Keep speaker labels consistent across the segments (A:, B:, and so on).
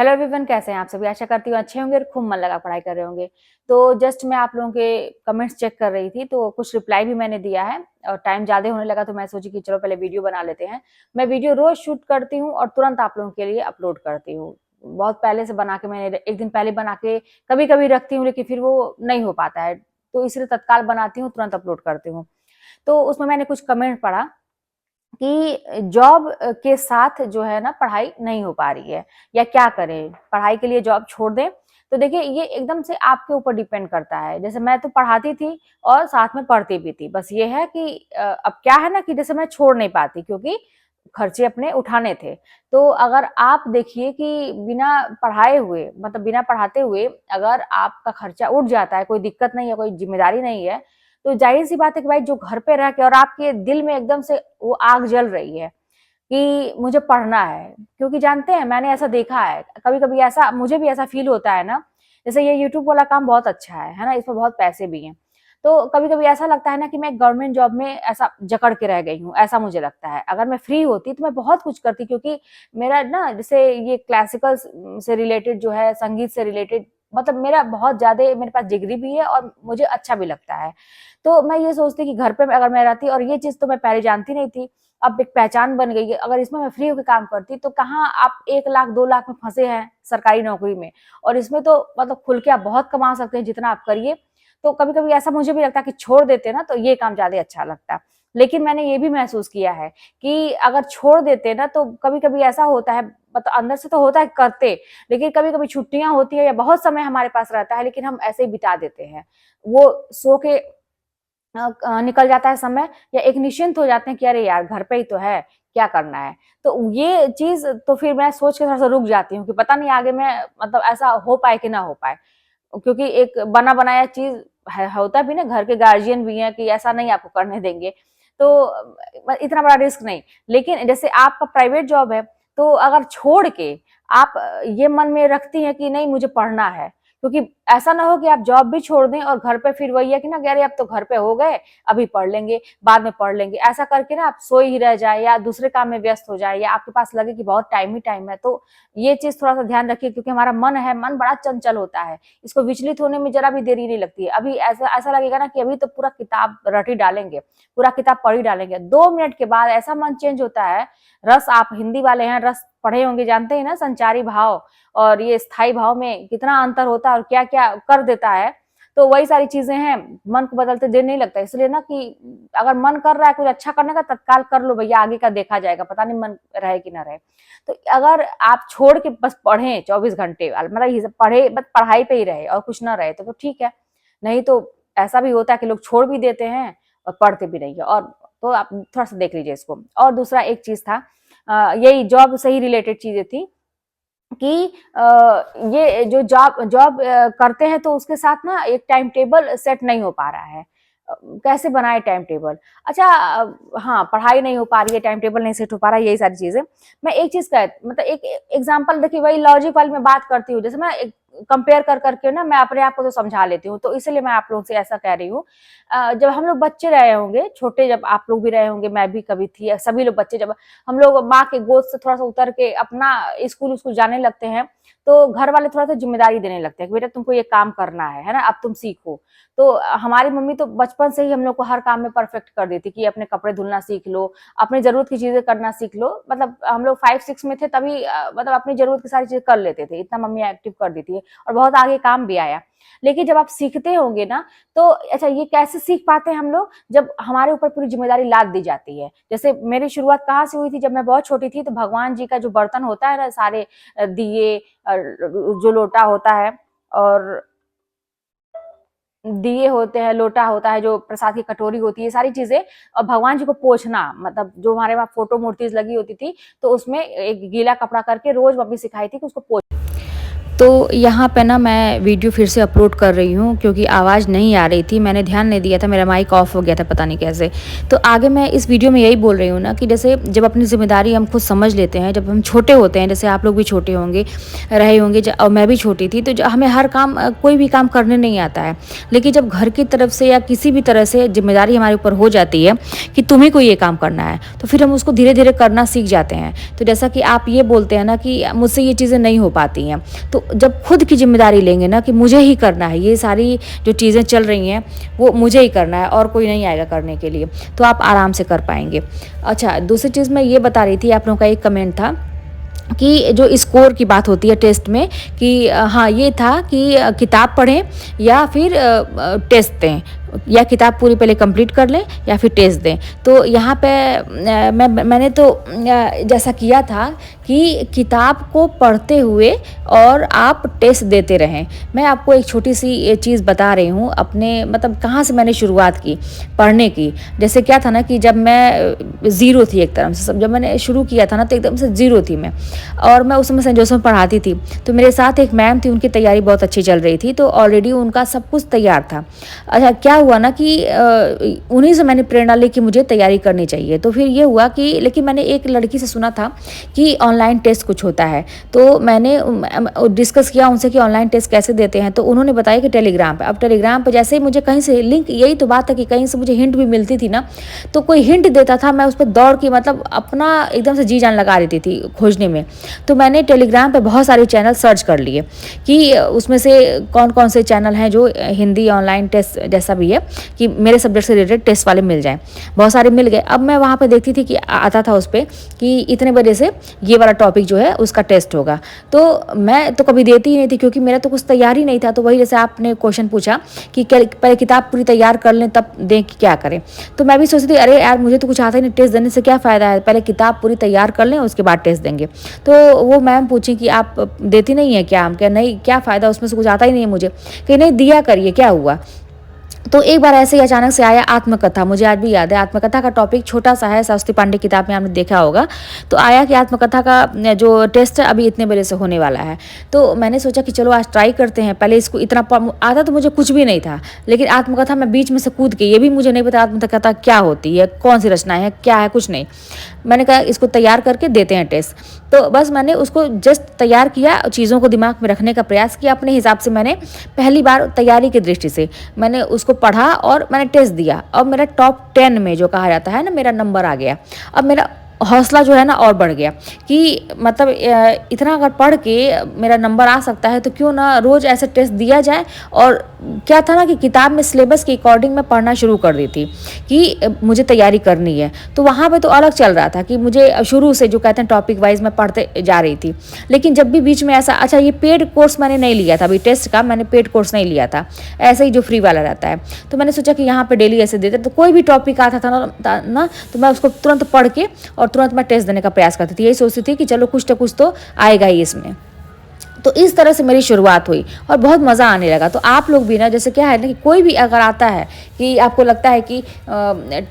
A: Hello everyone, कैसे हैं आप सभी। आशा करती हूँ अच्छे होंगे और खूब मन लगा पढ़ाई कर रहे होंगे। तो जस्ट मैं आप लोगों के कमेंट्स चेक कर रही थी, तो कुछ रिप्लाई भी मैंने दिया है और टाइम ज़्यादा होने लगा तो मैं सोची कि चलो पहले वीडियो बना लेते हैं। मैं वीडियो रोज शूट करती हूँ और तुरंत आप लोगों के लिए अपलोड करती हूँ। बहुत पहले से बना के मैंने एक दिन पहले बना के कभी कभी रखती हूँ, लेकिन फिर वो नहीं हो पाता है, तो इसलिए तत्काल बनाती हूँ, तुरंत अपलोड करती हूँ। तो उसमें मैंने कुछ कमेंट पढ़ा कि जॉब के साथ जो है ना पढ़ाई नहीं हो पा रही है, या क्या करें, पढ़ाई के लिए जॉब छोड़ दें। तो देखिए, ये एकदम से आपके ऊपर डिपेंड करता है। जैसे मैं तो पढ़ाती थी और साथ में पढ़ती भी थी, बस ये है कि अब क्या है ना कि जैसे मैं छोड़ नहीं पाती क्योंकि खर्चे अपने उठाने थे। तो अगर आप देखिए कि बिना पढ़ाए हुए, मतलब बिना पढ़ाते हुए अगर आपका खर्चा उठ जाता है, कोई दिक्कत नहीं है, कोई जिम्मेदारी नहीं है, तो जाहिर सी बात है कि भाई जो घर पे रह के और आपके दिल में एकदम से वो आग जल रही है कि मुझे पढ़ना है। क्योंकि जानते हैं, मैंने ऐसा देखा है, कभी कभी ऐसा मुझे भी ऐसा फील होता है ना। जैसे ये यूट्यूब वाला काम बहुत अच्छा है ना, इसमें बहुत पैसे भी हैं। तो कभी कभी ऐसा लगता है ना कि मैं गवर्नमेंट जॉब में ऐसा जकड़ के रह गई हूँ, ऐसा मुझे लगता है। अगर मैं फ्री होती तो मैं बहुत कुछ करती, क्योंकि मेरा ना जैसे ये क्लासिकल से रिलेटेड जो है, संगीत से रिलेटेड, मतलब मेरा बहुत ज्यादा, मेरे पास डिग्री भी है और मुझे अच्छा भी लगता है। तो मैं ये सोचती कि घर पे अगर मैं रहती, और ये चीज तो मैं पहले जानती नहीं थी, अब एक पहचान बन गई है। अगर इसमें मैं फ्री होकर काम करती तो कहाँ आप 1 लाख 2 लाख में फंसे हैं सरकारी नौकरी में, और इसमें तो मतलब खुल के आप बहुत कमा सकते हैं, जितना आप करिए। तो कभी कभी ऐसा मुझे भी लगता है कि छोड़ देते ना तो ये काम ज्यादा अच्छा लगता। लेकिन मैंने ये भी महसूस किया है कि अगर छोड़ देते ना तो कभी कभी ऐसा होता है, मतलब अंदर से तो होता है करते, लेकिन कभी कभी छुट्टियां होती है या बहुत समय हमारे पास रहता है, लेकिन हम ऐसे ही बिता देते हैं। वो सो के निकल जाता है समय, या एक निश्चिंत हो जाते हैं कि अरे यार घर पे ही तो है, क्या करना है। तो ये चीज तो फिर मैं सोच के थोड़ा सा रुक जाती हूँ कि पता नहीं आगे मैं, मतलब ऐसा हो पाए कि ना हो पाए। क्योंकि एक बना बनाया चीज होता भी ना, घर के गार्जियन भी है कि ऐसा नहीं आपको करने देंगे, तो इतना बड़ा रिस्क नहीं। लेकिन जैसे आपका प्राइवेट जॉब है, तो अगर छोड़ के आप ये मन में रखती हैं कि नहीं मुझे पढ़ना है, क्योंकि ऐसा ना हो कि आप जॉब भी छोड़ दें और घर पे फिर वही है कि ना यार अब तो घर पे हो गए, अभी पढ़ लेंगे, बाद में पढ़ लेंगे, ऐसा करके ना आप सोए ही रह जाए या दूसरे काम में व्यस्त हो जाए, या आपके पास लगे कि बहुत टाइम ही टाइम है। तो ये चीज थोड़ा सा ध्यान रखिए, क्योंकि हमारा मन है, मन बड़ा चंचल होता है, इसको विचलित होने में जरा भी देरी नहीं लगती है। अभी ऐसा ऐसा लगेगा ना कि अभी तो पूरा किताब रट ही डालेंगे, पूरा किताब पढ़ ही डालेंगे, 2 मिनट के बाद ऐसा मन चेंज होता है। रस, आप हिंदी वाले हैं, रस पढ़े होंगे, जानते हैं ना संचारी भाव और ये स्थायी भाव में कितना अंतर होता है और क्या क्या कर देता है। तो वही सारी चीजें हैं, मन को बदलते देर नहीं लगता। इसलिए ना कि अगर मन कर रहा है कुछ अच्छा करने का, तत्काल कर लो भैया, आगे का देखा जाएगा, पता नहीं मन रहे कि ना रहे। तो अगर आप छोड़ के बस पढ़े 24 घंटे, मतलब पढ़े बस पढ़ाई पे ही रहे और कुछ ना रहे तो ठीक है। नहीं तो ऐसा भी होता है कि लोग छोड़ भी देते हैं और पढ़ते भी नहीं है। और तो आप थोड़ा सा देख लीजिए इसको। और दूसरा एक चीज था, यही जॉब से ही रिलेटेड चीजें थी कि ये जो जॉब जॉब करते हैं तो उसके साथ ना एक टाइम टेबल सेट नहीं हो पा रहा है। कैसे बनाए टाइम टेबल। अच्छा, हाँ, पढ़ाई नहीं हो पा रही है, टाइम टेबल नहीं सेट हो पा रहा है, यही सारी चीजें। मैं एक चीज का मतलब एक एग्जांपल देखिए, वही लॉजिक वाली मैं बात करती हूँ, जैसे मैं कंपेयर कर करके ना मैं अपने आप को तो समझा लेती हूँ, तो इसलिए मैं आप लोगों से ऐसा कह रही हूँ। जब हम लोग बच्चे रहे होंगे छोटे, जब आप लोग भी रहे होंगे, मैं भी कभी थी, सभी लोग बच्चे, जब हम लोग माँ के गोद से थोड़ा सा उतर के अपना स्कूल उसको जाने लगते हैं, तो घर वाले थोड़ा सा जिम्मेदारी देने लगते हैं कि बेटा तुमको ये काम करना है ना, अब तुम सीखो। तो हमारी मम्मी तो बचपन से ही हम लोग को हर काम में परफेक्ट कर देती कि अपने कपड़े धुलना सीख लो, अपनी जरूरत की चीजें करना सीख लो। मतलब हम लोग 5-6 में थे तभी मतलब अपनी जरूरत की सारी चीजें कर लेते थे, इतना मम्मी एक्टिव कर देती है और बहुत आगे काम भी आया। लेकिन जब आप सीखते होंगे ना, तो अच्छा, ये कैसे सीख पाते हैं हम लोग, जब हमारे ऊपर पूरी जिम्मेदारी लाद दी जाती है। जैसे मेरी शुरुआत कहाँ से हुई थी, जब मैं बहुत छोटी थी, तो भगवान जी का जो बर्तन होता है ना, सारे दिए, जो लोटा होता है, और दिए होते हैं, लोटा होता है, जो प्रसाद की कटोरी होती है, सारी चीजें, और भगवान जी को पोंछना, मतलब जो हमारे वहां फोटो मूर्तिज लगी होती थी, तो उसमें एक गीला कपड़ा करके रोज मम्मी सिखाई थी कि उसको पोंछ। तो यहाँ पे ना मैं वीडियो फिर से अपलोड कर रही हूँ क्योंकि आवाज़ नहीं आ रही थी, मैंने ध्यान नहीं दिया था, मेरा माइक ऑफ हो गया था पता नहीं कैसे। तो आगे मैं इस वीडियो में यही बोल रही हूँ ना कि जैसे जब अपनी ज़िम्मेदारी हम खुद समझ लेते हैं, जब हम छोटे होते हैं, जैसे आप लोग भी छोटे होंगे रहे होंगे और मैं भी छोटी थी, तो हमें हर काम कोई भी काम करने नहीं आता है, लेकिन जब घर की तरफ से या किसी भी तरह से जिम्मेदारी हमारे ऊपर हो जाती है कि तुम्हीं को ये काम करना है, तो फिर हम उसको धीरे धीरे करना सीख जाते हैं। तो जैसा कि आप ये बोलते हैं ना कि मुझसे ये चीज़ें नहीं हो पाती हैं, तो जब खुद की जिम्मेदारी लेंगे ना कि मुझे ही करना है, ये सारी जो चीज़ें चल रही हैं वो मुझे ही करना है और कोई नहीं आएगा करने के लिए, तो आप आराम से कर पाएंगे। अच्छा, दूसरी चीज़ मैं ये बता रही थी, आप लोगों का एक कमेंट था कि जो स्कोर की बात होती है टेस्ट में कि हाँ, ये था कि किताब पढ़ें या फिर टेस्ट दें, या किताब पूरी पहले कंप्लीट कर लें या फिर टेस्ट दें। तो यहाँ पे मैंने तो जैसा किया था कि किताब को पढ़ते हुए और आप टेस्ट देते रहें। मैं आपको एक छोटी सी चीज़ बता रही हूँ, अपने मतलब कहाँ से मैंने शुरुआत की पढ़ने की। जैसे क्या था ना कि जब मैं ज़ीरो थी एक तरह से, सब जब मैंने शुरू किया था ना तो एकदम से ज़ीरो थी मैं, और मैं उस समय सेंट जोसेफ में पढ़ाती थी। तो मेरे साथ एक मैम थी, उनकी तैयारी बहुत अच्छी चल रही थी, तो ऑलरेडी उनका सब कुछ तैयार था। अच्छा, क्या हुआ ना कि उन्हीं से मैंने प्रेरणा ली कि मुझे तैयारी करनी चाहिए। तो फिर ये हुआ कि लेकिन मैंने एक लड़की से सुना था कि ऑनलाइन टेस्ट कुछ होता है, तो मैंने डिस्कस किया उनसे कि ऑनलाइन टेस्ट कैसे देते हैं। तो उन्होंने बताया कि टेलीग्राम पे। अब टेलीग्राम पे जैसे ही मुझे कहीं से लिंक, यही तो बात है कि कहीं से मुझे हिंट भी मिलती थी ना, तो कोई हिंट देता था, मैं उस पर दौड़ के मतलब अपना एकदम से जी जान लगा देती थी खोजने में। तो मैंने टेलीग्राम पे बहुत सारे चैनल सर्च कर लिए कि उसमें से कौन कौन से चैनल हैं जो हिंदी ऑनलाइन टेस्ट जैसा भी है कि मेरे सब्जेक्ट से रिलेटेड टेस्ट वाले मिल जाएं। बहुत सारे मिल गए। अब मैं वहाँ पे देखती थी कि आता था उस पर कि इतने बजे से ये वाला टॉपिक जो है उसका टेस्ट होगा। तो मैं तो कभी देती ही नहीं थी क्योंकि मेरा तो कुछ तैयार ही नहीं था। तो वही जैसे आपने क्वेश्चन पूछा कि पहले किताब पूरी तैयार कर लें तब दें कि क्या करें, तो मैं भी सोचती थी अरे यार मुझे तो कुछ आता ही नहीं, टेस्ट देने से क्या फ़ायदा है, पहले किताब पूरी तैयार कर लें उसके बाद टेस्ट देंगे। तो वो मैम पूछी कि आप देती नहीं है क्या? हम क्या नहीं, क्या फ़ायदा, उसमें से कुछ आता ही नहीं है मुझे। कि नहीं दिया करिए, क्या हुआ। तो एक बार ऐसे ही अचानक से आया आत्मकथा, मुझे आज भी याद है। आत्मकथा का टॉपिक छोटा सा है, शास्त्री पांडे किताब में आपने देखा होगा। तो आया कि आत्मकथा का जो टेस्ट है अभी इतने बजे से होने वाला है। तो मैंने सोचा कि चलो आज ट्राई करते हैं। पहले इसको इतना आता तो मुझे कुछ भी नहीं था, लेकिन आत्मकथा मैं बीच में से कूद के, ये भी मुझे नहीं पता आत्मकथा क्या होती है, कौन सी रचनाएं है, क्या है, कुछ नहीं। मैंने कहा इसको तैयार करके देते हैं टेस्ट। तो बस मैंने उसको जस्ट तैयार किया, चीज़ों को दिमाग में रखने का प्रयास किया अपने हिसाब से। मैंने पहली बार तैयारी की दृष्टि से मैंने उसको पढ़ा और मैंने टेस्ट दिया। अब मेरा टॉप 10 में जो कहा जाता है ना, मेरा नंबर आ गया। अब मेरा हौसला जो है ना और बढ़ गया कि मतलब इतना अगर पढ़ के मेरा नंबर आ सकता है तो क्यों ना रोज़ ऐसे टेस्ट दिया जाए। और क्या था ना कि किताब में सिलेबस के अकॉर्डिंग मैं पढ़ना शुरू कर दी थी कि मुझे तैयारी करनी है। तो वहाँ पे तो अलग चल रहा था कि मुझे शुरू से जो कहते हैं टॉपिक वाइज मैं पढ़ते जा रही थी। लेकिन जब भी बीच में ऐसा, अच्छा ये पेड कोर्स मैंने नहीं लिया था, अभी टेस्ट का मैंने पेड कोर्स नहीं लिया था, ऐसे ही जो फ्री वाला रहता है। तो मैंने सोचा कि यहाँ पर डेली ऐसे देते, तो कोई भी टॉपिक आता था ना तो मैं उसको तुरंत पढ़ के और तुरंत मैं टेस्ट देने का प्रयास करती थी। यही सोचती थी कि चलो कुछ तो कुछ तो आएगा ही इसमें। तो इस तरह से मेरी शुरुआत हुई और बहुत मज़ा आने लगा। तो आप लोग भी ना, जैसे क्या है ना कि कोई भी अगर आता है कि आपको लगता है कि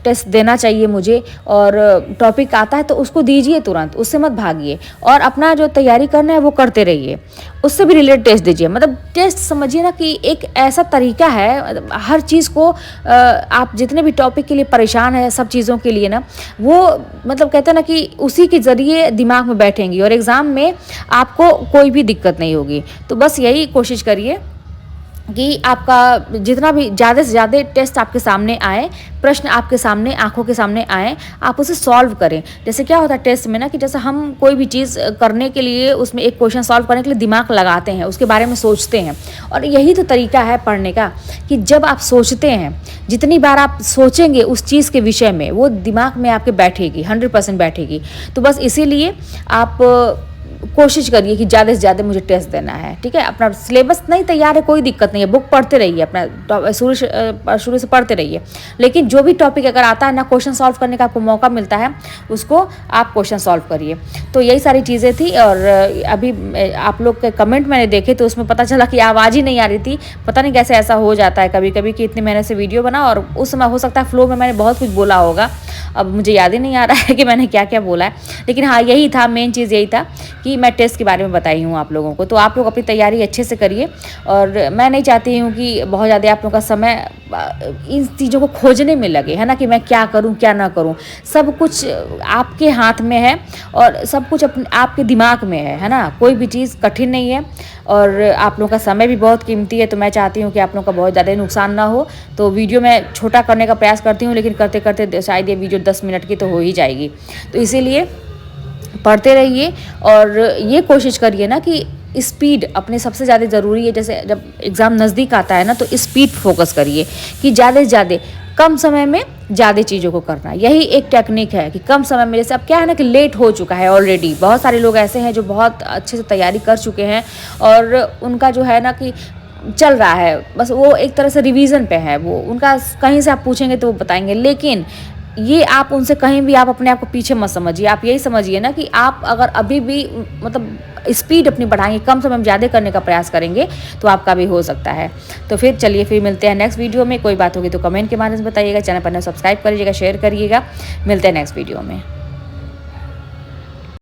A: टेस्ट देना चाहिए मुझे और टॉपिक आता है, तो उसको दीजिए तुरंत, उससे मत भागिए और अपना जो तैयारी करना है वो करते रहिए। उससे भी रिलेटेड टेस्ट दीजिए। मतलब टेस्ट समझिए ना कि एक ऐसा तरीका है, हर चीज़ को आप जितने भी टॉपिक के लिए परेशान है, सब चीज़ों के लिए ना, वो मतलब कहते हैं ना कि उसी के ज़रिए दिमाग में बैठेंगी और एग्ज़ाम में आपको कोई भी दिक्कत नहीं होगी। तो बस यही कोशिश करिए कि आपका जितना भी ज़्यादा से ज़्यादा टेस्ट आपके सामने आए, प्रश्न आपके सामने आंखों के सामने आए, आप उसे सॉल्व करें। जैसे क्या होता है टेस्ट में ना कि जैसे हम कोई भी चीज़ करने के लिए उसमें एक क्वेश्चन सॉल्व करने के लिए दिमाग लगाते हैं, उसके बारे में सोचते हैं। और यही तो तरीका है पढ़ने का कि जब आप सोचते हैं, जितनी बार आप सोचेंगे उस चीज़ के विषय में, वो दिमाग में आपके बैठेगी, 100% बैठेगी। तो बस इसीलिए आप कोशिश करिए कि ज़्यादा से ज़्यादा मुझे टेस्ट देना है। ठीक है, अपना सिलेबस नहीं तैयार है कोई दिक्कत नहीं है, बुक पढ़ते रहिए, अपना शुरू से पढ़ते रहिए। लेकिन जो भी टॉपिक अगर आता है ना, क्वेश्चन सॉल्व करने का आपको मौका मिलता है, उसको आप क्वेश्चन सॉल्व करिए। तो यही सारी चीज़ें थी। और अभी आप लोग के कमेंट मैंने देखे तो उसमें पता चला कि आवाज़ ही नहीं आ रही थी। पता नहीं कैसे ऐसा हो जाता है कभी कभी कि इतनी मेहनत से वीडियो बना और उस समय हो सकता है फ्लो में मैंने बहुत कुछ बोला होगा, अब मुझे याद ही नहीं आ रहा है कि मैंने क्या क्या बोला है, लेकिन हाँ यही था, मेन चीज़ यही था कि मैं टेस्ट के बारे में बताई हूँ आप लोगों को। तो आप लोग अपनी तैयारी अच्छे से करिए, और मैं नहीं चाहती हूँ कि बहुत ज़्यादा आप लोगों का समय इन चीज़ों को खोजने में लगे, है ना, कि मैं क्या करूँ क्या ना करूँ। सब कुछ आपके हाथ में है और सब कुछ अपने आपके दिमाग में है ना। कोई भी चीज़ कठिन नहीं है, और आप लोगों का समय भी बहुत कीमती है। तो मैं चाहती हूँ कि आप लोगों का बहुत ज़्यादा नुकसान ना हो। तो वीडियो मैं छोटा करने का प्रयास करती हूँ, लेकिन करते करते शायद ये वीडियो 10 मिनट की तो हो ही जाएगी। तो इसीलिए पढ़ते रहिए, और ये कोशिश करिए ना कि स्पीड अपने सबसे ज़्यादा ज़रूरी है। जैसे जब एग्ज़ाम नज़दीक आता है ना, तो स्पीड फोकस करिए कि ज़्यादा से ज़्यादा कम समय में ज़्यादा चीज़ों को करना। यही एक टेक्निक है कि कम समय में, जैसे अब क्या है ना कि लेट हो चुका है ऑलरेडी, बहुत सारे लोग ऐसे हैं जो बहुत अच्छे से तैयारी कर चुके हैं, और उनका जो है ना कि चल रहा है, बस वो एक तरह से रिवीजन पे है। वो उनका कहीं से आप पूछेंगे तो वो बताएंगे, लेकिन ये आप उनसे कहीं भी आप अपने आप को पीछे मत समझिए। आप यही समझिए ना कि आप अगर अभी भी मतलब स्पीड अपनी बढ़ाएंगे, कम समय में ज़्यादा करने का प्रयास करेंगे, तो आपका भी हो सकता है। तो फिर चलिए, फिर मिलते हैं नेक्स्ट वीडियो में। कोई बात होगी तो कमेंट के माध्यम से बताइएगा, चैनल पर सब्सक्राइब करिएगा, शेयर करिएगा। मिलते हैं नेक्स्ट वीडियो में।